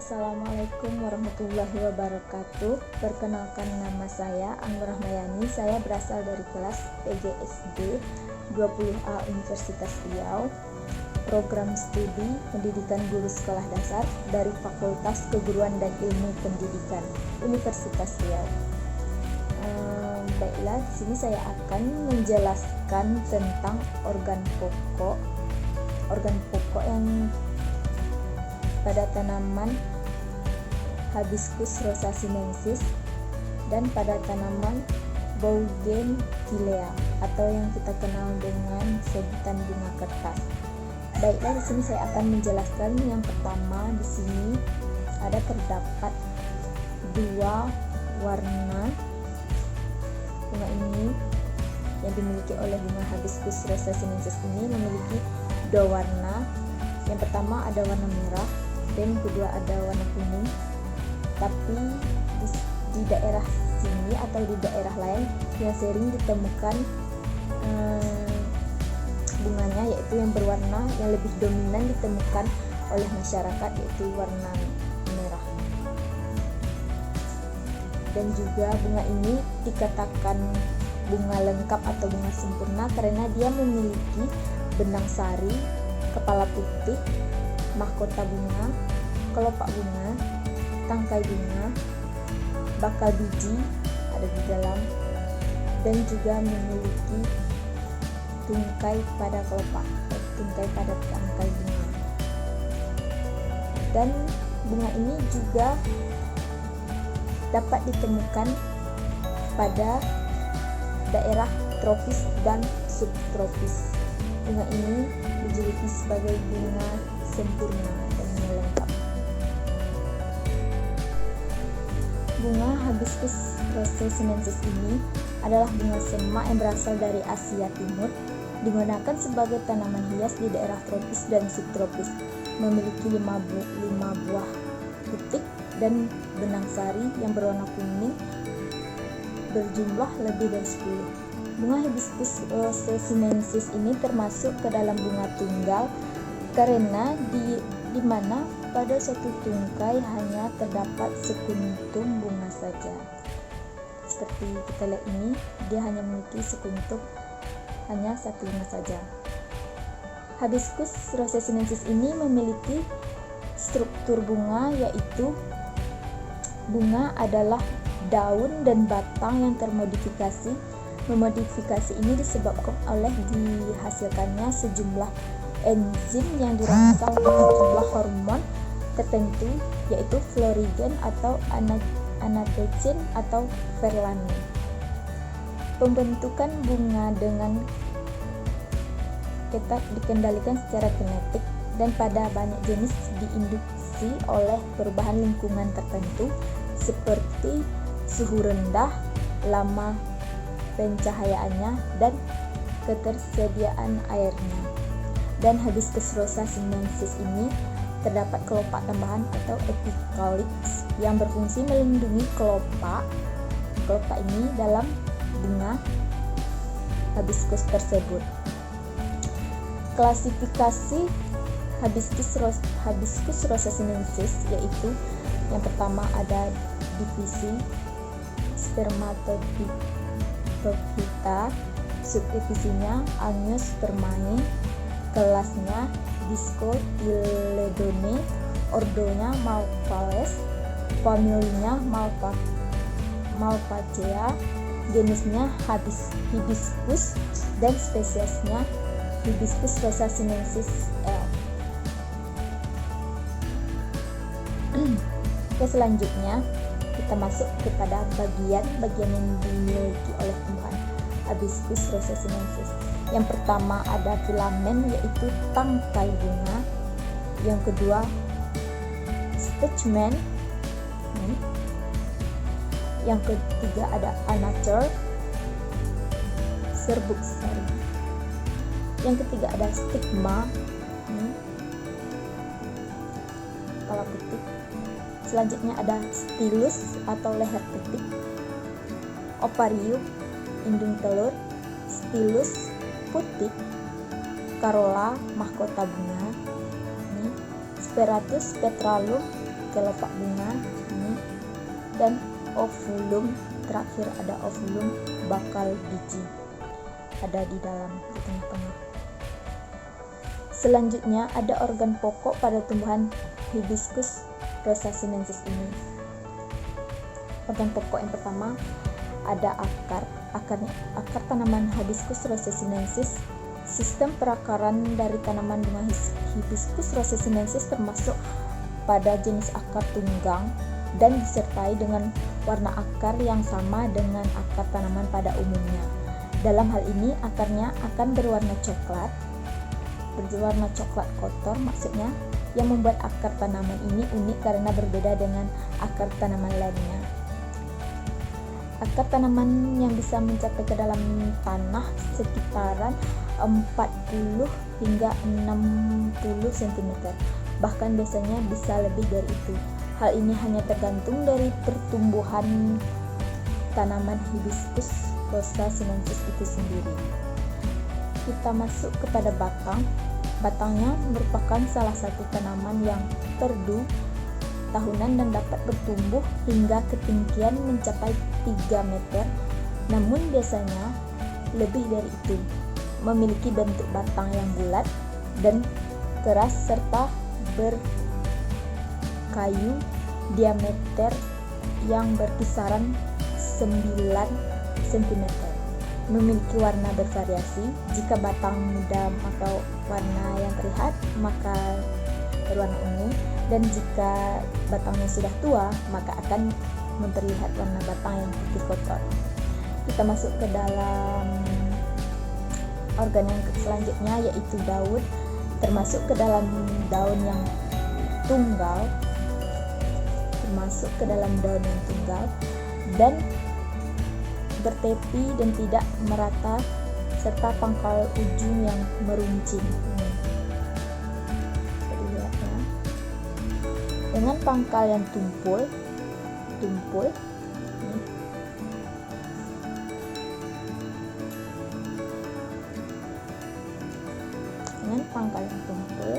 Assalamualaikum warahmatullahi wabarakatuh. Perkenalkan, nama saya Anur Rahmayani. Saya berasal dari kelas PGSD 20A Universitas Riau, program studi pendidikan guru sekolah dasar dari Fakultas Keguruan dan Ilmu Pendidikan Universitas Riau. Baiklah, di sini saya akan menjelaskan tentang organ pokok yang pada tanaman Hibiscus rosa sinensis dan pada tanaman Bougainvillea atau yang kita kenal dengan sebutan bunga kertas. Baiklah, di sini saya akan menjelaskan yang pertama. Di sini ada terdapat dua warna bunga ini yang dimiliki oleh bunga Hibiscus rosa sinensis ini memiliki dua warna. Yang pertama ada warna merah dan kedua ada warna kuning. Tapi di daerah sini atau di daerah lain yang sering ditemukan bunganya yaitu yang berwarna yang lebih dominan ditemukan oleh masyarakat yaitu warna merah. Dan juga bunga ini dikatakan bunga lengkap atau bunga sempurna karena dia memiliki benang sari, kepala putih, mahkota bunga, kelopak bunga, tangkai bunga, bakal biji ada di dalam, dan juga memiliki tungkai pada kelopak, tungkai pada tangkai bunga. Dan bunga ini juga dapat ditemukan pada daerah tropis dan subtropis. Bunga ini dijuluki sebagai bunga sempurna dan lengkap. Bunga Hibiscus rosa sinensis ini adalah bunga semak yang berasal dari Asia Timur, digunakan sebagai tanaman hias di daerah tropis dan subtropis. Memiliki 5 buah putik dan benang sari yang berwarna kuning berjumlah lebih dari 10. Bunga Hibiscus rosa sinensis ini termasuk ke dalam bunga tunggal karena di mana pada satu tungkai hanya terdapat sekuntum bunga saja. Seperti kita lihat ini, dia hanya memiliki sekuntum, hanya satu bunga saja. Hibiscus rosa sinensis ini memiliki struktur bunga yaitu bunga adalah daun dan batang yang termodifikasi. Memodifikasi ini disebabkan oleh dihasilkannya sejumlah enzim yang dirangsang dengan sejumlah hormon tertentu yaitu florigen atau anatecin atau verlamin. Pembentukan bunga dengan ketat dikendalikan secara genetik dan pada banyak jenis diinduksi oleh perubahan lingkungan tertentu seperti suhu rendah, lama pencahayaannya, dan ketersediaan airnya. Dan Hibiscus rosa sinensis ini terdapat kelopak tambahan atau epikalyx yang berfungsi melindungi kelopak ini dalam bunga Hibiscus tersebut. Klasifikasi Hibiscus rosa sinensis yaitu yang pertama ada divisi spermatophyta, subdivisinya Angiospermae, kelasnya Discotyledone, ordonya Malpales, familinya Malpacea, jenisnya Hibiscus, dan spesiesnya Hibiscus rosa sinensis L. Selanjutnya kita masuk kepada bagian yang dimiliki oleh tumbuhan Hibiscus rosa sinensis. Yang pertama ada filamen yaitu tangkai bunga. Yang kedua stamen. Yang ketiga ada anacer, serbuk sari. Yang ketiga ada stigma, kepala putih. Selanjutnya ada stilus atau leher putih, oparium, indung telur, stilus putih, corolla, mahkota bunga, speratus petralum, kelopak bunga ini, dan ovulum. Terakhir ada ovulum, bakal biji ada di dalam di tengah-tengah. Selanjutnya ada organ pokok pada tumbuhan Hibiscus rosa sinensis ini. Organ pokok yang pertama ada akar tanaman Hibiscus rosa sinensis. Sistem perakaran dari tanaman bunga Hibiscus rosa sinensis termasuk pada jenis akar tunggang dan disertai dengan warna akar yang sama dengan akar tanaman pada umumnya. Dalam hal ini akarnya akan berwarna coklat kotor maksudnya, yang membuat akar tanaman ini unik karena berbeda dengan akar tanaman lainnya. Akar tanaman yang bisa mencapai ke dalam tanah sekitaran 40 hingga 60 cm, bahkan biasanya bisa lebih dari itu. Hal ini hanya tergantung dari pertumbuhan tanaman Hibiscus rosa sinensis itu sendiri. Kita masuk kepada batang. Batangnya merupakan salah satu tanaman yang perdu tahunan dan dapat bertumbuh hingga ketinggian mencapai 3 meter, namun biasanya lebih dari itu. Memiliki bentuk batang yang bulat dan keras serta berkayu diameter yang berkisaran 9 cm. Memiliki warna bervariasi. Jika batang muda maka warna yang terlihat maka berwarna ungu, dan jika batangnya sudah tua maka akan memperlihat warna batang yang putih kotor. Kita masuk ke dalam organ yang selanjutnya, yaitu daun. Termasuk ke dalam daun yang tunggal, dan bertepi dan tidak merata, serta pangkal ujung yang meruncing. Lihat ya. Dengan pangkal yang tumpul. Dengan pangkal yang tumpul,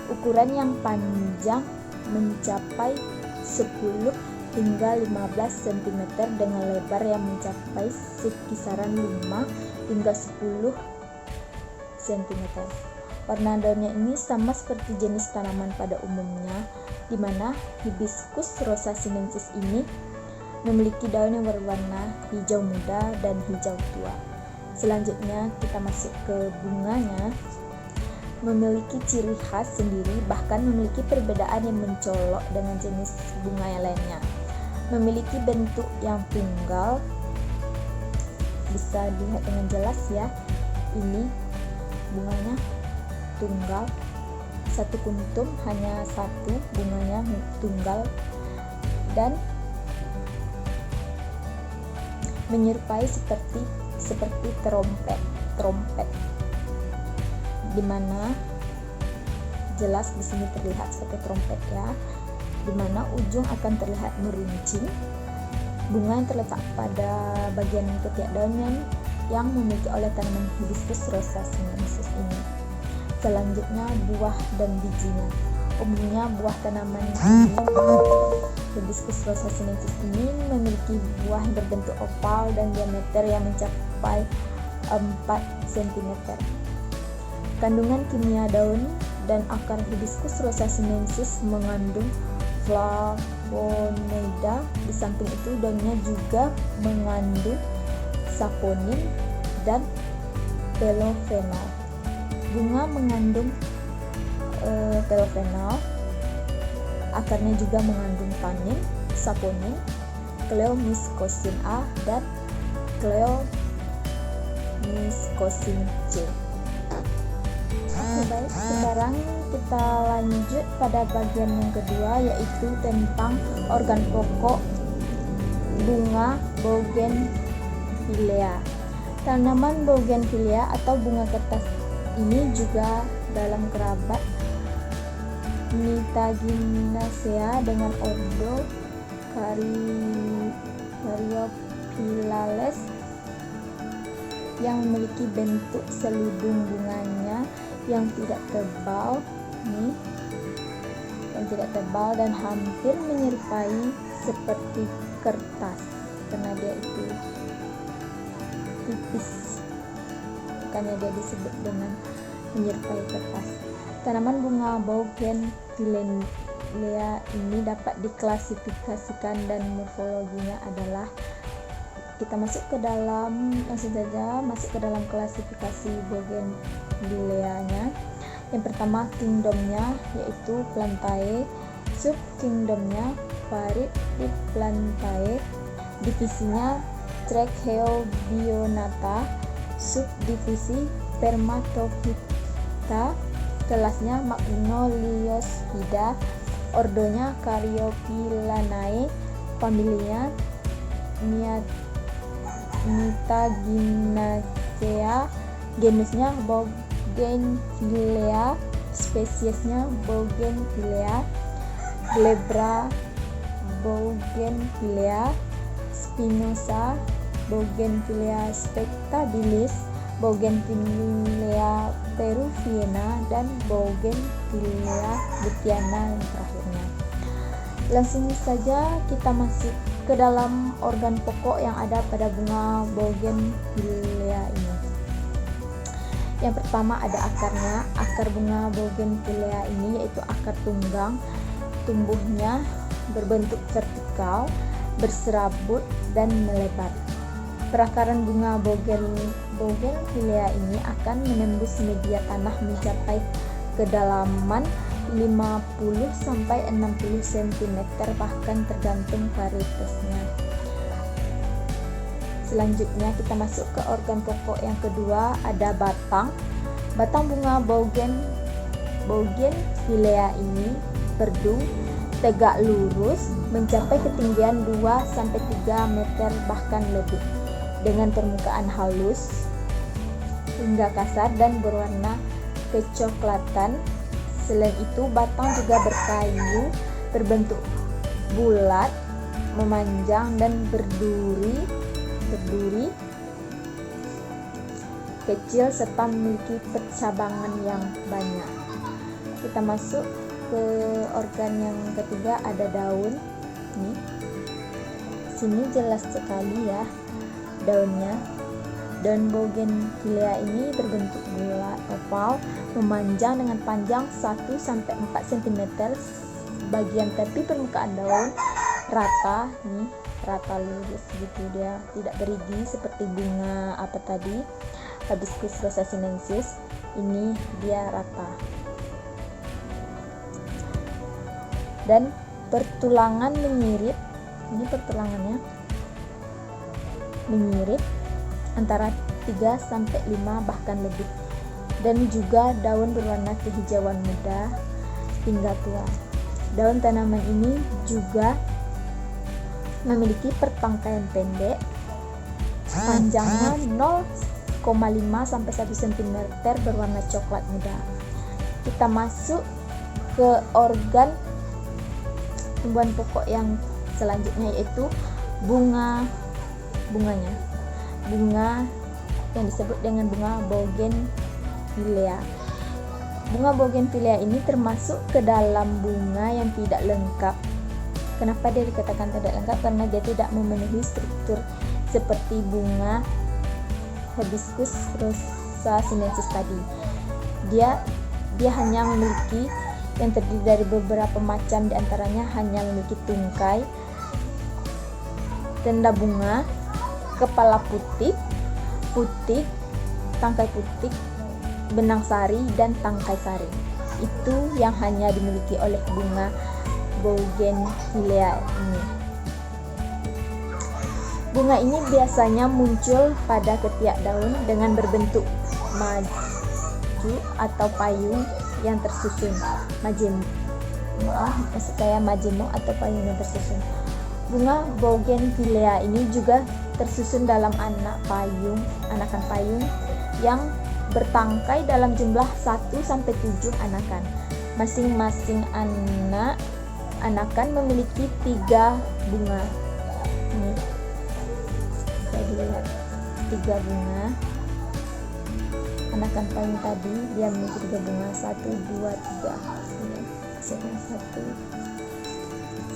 ukuran yang panjang mencapai 10 hingga 15 cm dengan lebar yang mencapai kisaran 5 hingga 10 cm. Warna daunnya ini sama seperti jenis tanaman pada umumnya, di mana Hibiscus rosa sinensis ini memiliki daun yang berwarna hijau muda dan hijau tua. Selanjutnya kita masuk ke bunganya. Memiliki ciri khas sendiri, bahkan memiliki perbedaan yang mencolok dengan jenis bunga yang lainnya. Memiliki bentuk yang tunggal, bisa dilihat dengan jelas ya. Ini bunganya tunggal, satu kuntum, hanya satu bunganya tunggal, dan menyerupai seperti trompet, dimana jelas di sini terlihat seperti trompet ya, dimana ujung akan terlihat meruncing. Bunga yang terletak pada bagian ketiak daunnya yang dimiliki oleh tanaman Hibiscus rosa sinensis ini. Selanjutnya buah dan bijinya. Umumnya buah tanaman Hibiscus rosa sinensis ini memiliki buah yang berbentuk oval dan diameter yang mencapai 4 cm. Kandungan kimia daun dan akar Hibiscus rosa sinensis mengandung flavonoida. Di samping itu daunnya juga mengandung saponin dan telofenol. Bunga mengandung telofenol. Akarnya juga mengandung tanin, saponin, cleomycosin A dan cleomycosin C. Baik, sekarang kita lanjut pada bagian yang kedua, yaitu tentang organ pokok bunga bougainvillea. Tanaman bougainvillea atau bunga kertas ini juga dalam kerabat Nitaginaceae dengan ordo Caryophyllales yang memiliki bentuk seludung bunganya yang tidak tebal Ini yang tidak tebal dan hampir menyerupai seperti kertas karena dia itu tipis, makanya dia disebut dengan menyerupai kertas. Tanaman bunga bougainvillea ini dapat diklasifikasikan dan morfologinya adalah, kita masuk ke dalam klasifikasi bougainvilleanya. Yang pertama kingdomnya yaitu Plantae, sub kingdomnya Paripiplantae, divisinya Tracheobionata, subdivisi Spermatophyta, kelasnya Magnoliospida, ordonya Caryophyllanae, familinya Mitaginacea, genusnya Bougainvillea, spesiesnya Bougainvillea, glebra Bougainvillea spinosa, Bougainvillea spectabilis, Bougainvillea peruviana, dan Bougainvillea lupiana yang terakhirnya. Langsung saja kita masuk ke dalam organ pokok yang ada pada bunga Bougainvillea ini. Yang pertama ada akarnya. Akar bunga Bougainvillea ini yaitu akar tunggang, tumbuhnya berbentuk vertikal, berserabut dan melebar. Perakaran bunga Bougainvillea ini akan menembus media tanah mencapai kedalaman 50-60 cm, bahkan tergantung varietasnya. Selanjutnya kita masuk ke organ pokok yang kedua, ada batang. Batang bunga Bougainvillea ini berdung, tegak lurus, mencapai ketinggian 2-3 meter bahkan lebih, dengan permukaan halus hingga kasar dan berwarna kecoklatan. Selain itu, batang juga berkayu, berbentuk bulat, memanjang dan berduri kecil serta memiliki percabangan yang banyak. Kita masuk ke organ yang ketiga, ada daun. Nih, sini jelas sekali ya daunnya. Daun Bougainvillea ini berbentuk bulat oval, memanjang dengan panjang 1-4 cm. Bagian tepi permukaan daun rata, nih rata lurus gitu, dia tidak berigi seperti bunga apa tadi, Hibiscus rosa sinensis. Ini dia rata. Dan pertulangan menyirip, ini pertulangannya menyirip antara 3-5 bahkan lebih, dan juga daun berwarna kehijauan muda hingga tua. Daun tanaman ini juga memiliki pertangkaian pendek, panjangnya 0,5-1 cm, berwarna coklat muda. Kita masuk ke organ tumbuhan pokok yang selanjutnya, yaitu bunga yang disebut dengan bunga Bougainvillea. Bunga Bougainvillea ini termasuk ke dalam bunga yang tidak lengkap. Kenapa dia dikatakan tidak lengkap? Karena dia tidak memenuhi struktur seperti bunga Hibiscus rosa sinensis tadi. Dia hanya memiliki yang terdiri dari beberapa macam, diantaranya hanya memiliki tungkai, tenda bunga, kepala putih, tangkai putih, benang sari, dan tangkai sari. Itu yang hanya dimiliki oleh bunga Bougainvillea ini. Bunga ini biasanya muncul pada ketiak daun dengan berbentuk maju atau payung yang tersusun. Majemuk atau payung yang tersusun. Bunga Bougainvillea ini juga tersusun dalam anakan payung yang bertangkai dalam jumlah 1-7 anakan. Masing-masing anakan memiliki 3 bunga. Ini saya lihat 3 bunga anakan payung tadi dia memiliki 3 bunga, 1, 2, 3. Ini maksudnya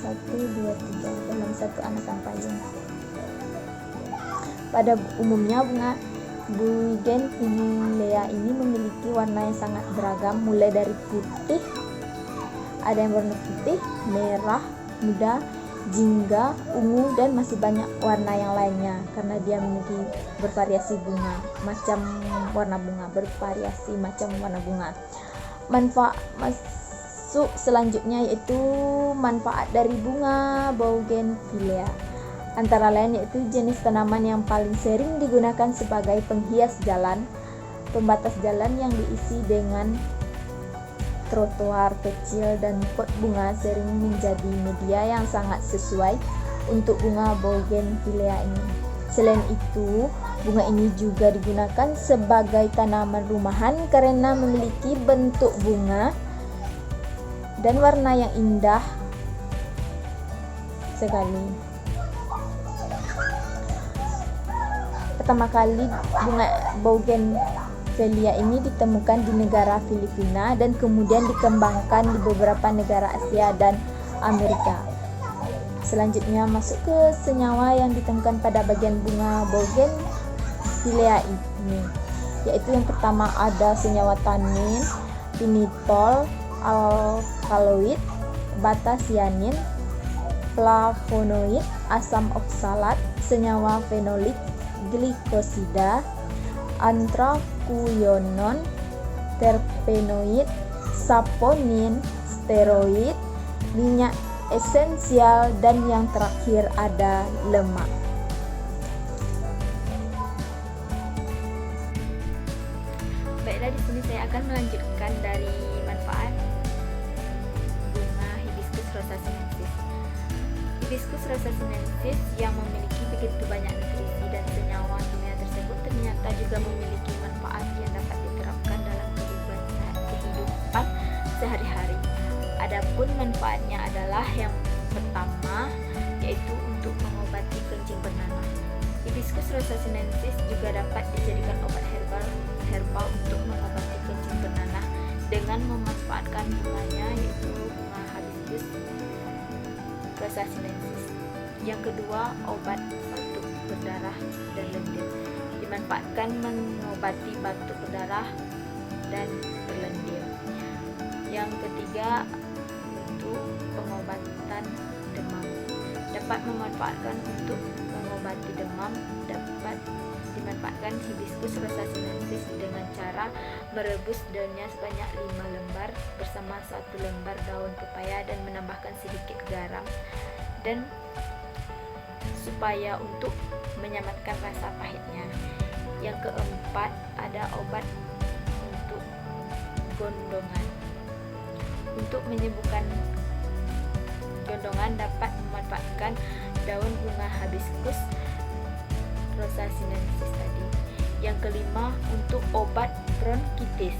1, 2, 3 dalam satu anakan payung. Pada umumnya bunga Bougainvillea ini memiliki warna yang sangat beragam, mulai dari putih, ada yang berwarna putih, merah, muda, jingga, ungu, dan masih banyak warna yang lainnya karena dia memiliki bervariasi bunga, macam warna bunga, bervariasi macam warna bunga. Manfaat masuk selanjutnya yaitu manfaat dari bunga Bougainvillea. Antara lain yaitu jenis tanaman yang paling sering digunakan sebagai penghias jalan, pembatas jalan yang diisi dengan trotoar kecil, dan pot bunga sering menjadi media yang sangat sesuai untuk bunga Bougainvillea ini. Selain itu, bunga ini juga digunakan sebagai tanaman rumahan karena memiliki bentuk bunga dan warna yang indah sekali. Pertama kali bunga Bougainvillea ini ditemukan di negara Filipina dan kemudian dikembangkan di beberapa negara Asia dan Amerika. Selanjutnya masuk ke senyawa yang ditemukan pada bagian bunga Bougainvillea ini, yaitu yang pertama ada senyawa tanin, pinitol, alkaloid, bata sianin, flavonoid, asam oksalat, senyawa fenolik, glikosida, anthraquinone, terpenoid, saponin, steroid, minyak esensial, dan yang terakhir ada lemak. Baiklah, di sini saya akan melanjutkan dari manfaat bunga Hibiscus rosa sinensis. Hibiscus rosa sinensis yang memiliki begitu banyak nutrisi dan senyawa kimia tersebut ternyata juga memiliki manfaat yang dapat diterapkan dalam kehidupan sehari-hari. Adapun manfaatnya adalah yang pertama yaitu untuk mengobati kencing bernanah. Hibiscus rosa sinensis juga dapat dijadikan obat herbal untuk mengobati kencing bernanah dengan memanfaatkan bunganya yaitu bunga Hibiscus rosa sinensis. Yang kedua, obat batuk berdarah dan lendir dimanfaatkan mengobati batuk berdarah dan berlendir. Yang ketiga, untuk pengobatan demam dapat memanfaatkan untuk mengobati demam. Dapat dimanfaatkan Hibiscus rosa sinensis dengan cara merebus daunnya sebanyak 5 lembar bersama 1 lembar daun pepaya dan menambahkan sedikit garam dan supaya untuk menyamarkan rasa pahitnya. Yang keempat, ada obat untuk gondongan. Untuk menyembuhkan gondongan dapat memanfaatkan daun bunga Hibiscus rosa sinensis tadi. Yang kelima, untuk obat bronkitis.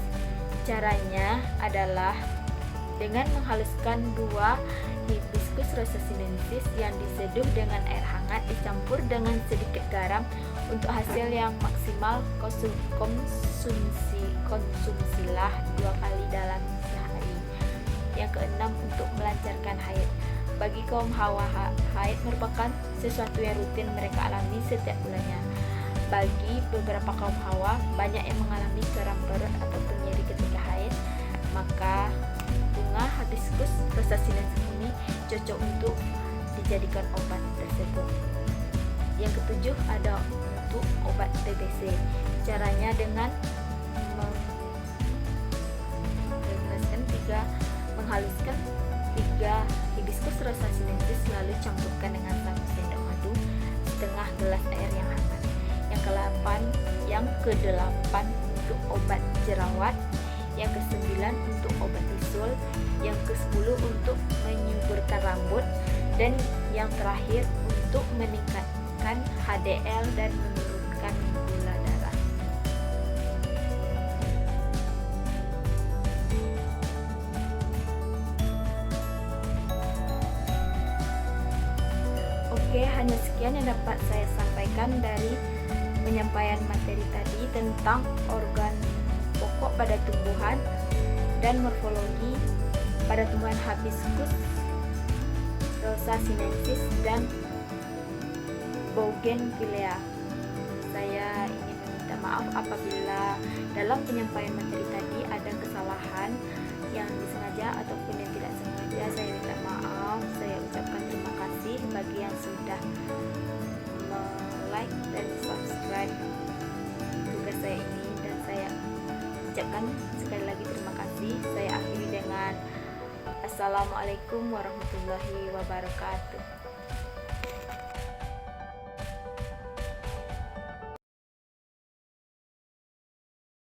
Caranya adalah dengan menghaluskan 2 Hibiscus rosa sinensis yang diseduh dengan air hangat dicampur dengan sedikit garam untuk hasil yang maksimal. Konsumsilah 2 kali dalam sehari. Yang keenam, untuk melancarkan haid. Bagi kaum hawa, haid merupakan sesuatu yang rutin mereka alami setiap bulannya. Bagi beberapa kaum hawa, banyak yang mengalami kram perut ataupun nyeri ketika haid, maka bunga Hibiscus rosa sinensis ini cocok untuk dijadikan obat tersebut. Yang ketujuh, ada untuk obat TBC. Caranya dengan menghaluskan 3 Hibiscus rosa sinensis lalu campurkan dengan 1 sendok madu, setengah gelas air yang hangat. Yang ke-8 untuk obat jerawat. Yang ke-9 untuk obat bisul. Yang ke-10 untuk menyuburkan rambut. Dan yang terakhir untuk meningkatkan HDL dan menurunkan gula darah. Oke, hanya sekian yang dapat saya sampaikan dari penyampaian materi tadi tentang organ pokok pada tumbuhan dan morfologi pada tumbuhan hibiscus, Rosa sinensis, dan Bougainvillea. Saya ingin meminta maaf apabila dalam penyampaian materi tadi ada kesalahan yang disengaja ataupun yang tidak sengaja. Saya minta maaf. Saya ucapkan terima kasih bagi yang sudah like dan subscribe tugas saya ini, dan saya ucapkan sekali lagi terima kasih. Saya akhiri dengan Assalamualaikum warahmatullahi wabarakatuh.